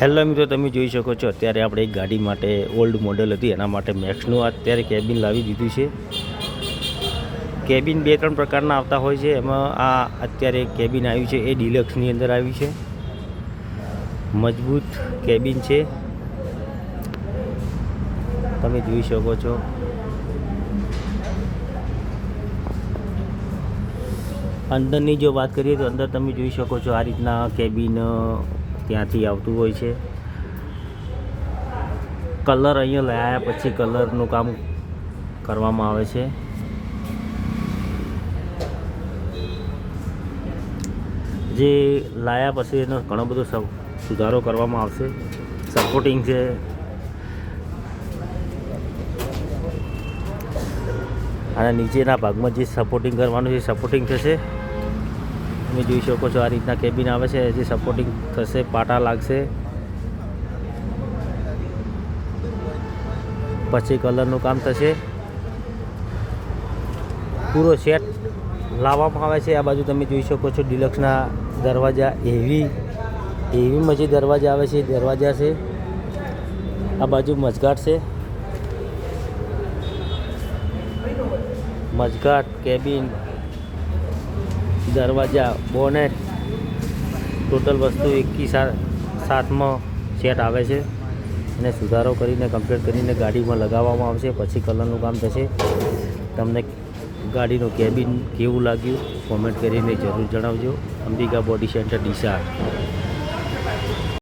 Hello મિત્રો, તમે જોઈ શકો છો અત્યારે આપણે એક ગાડી માટે ઓલ્ડ મોડલ હતી એના માટે મેક્સનું અત્યારે કેબિન લાવી દીધું છે. કેબિન 2-3 પ્રકારના આવતા હોય છે, એમાં આ અત્યારે કેબિન આવ્યું છે એ ડિલક્સની અંદર આવ્યું છે. મજબૂત કેબિન છે, તમે જોઈ શકો છો. અંદરની જો વાત કરીએ તો અંદર તમે જોઈ શકો છો આ રીતના કેબિન ત્યાંથી આવતું હોય છે. કલર અહીંયા લાવ્યા પછી કલરનું કામ કરવામાં આવે છે. જે લાવ્યા પછી એનો ઘણો બધો સુધારો કરવામાં આવશે. સપોર્ટિંગ છે, અને નીચેના ભાગમાં જે સપોર્ટિંગ કરવાનું છે સપોર્ટિંગ થશે. તમે જોઈ શકો છો આ રીતના કેબિન આવે છે, જે સપોર્ટિંગ થશે, પાટા લાગશે, પછી કલરનું કામ થશે. પૂરો સેટ લાવવામાં આવે છે. આ બાજુ તમે જોઈ શકો છો ડિલક્સના દરવાજા, એવીમાં જે દરવાજા આવે છે દરવાજા છે. આ બાજુ મચગાટ છે, મચગાટ, કેબિન, દરવાજા, બોનેટ, ટોટલ વસ્તુ એકી સાથમાં સેટ આવે છે. અને સુધારો કરીને કમ્પ્લીટ કરીને ગાડીમાં લગાવવામાં આવશે. પછી કલરનું કામ થશે. તમને ગાડીનું કેબિન કેવું લાગ્યું કોમેન્ટ કરીને જરૂર જણાવજો. Ambika body centre Deesa.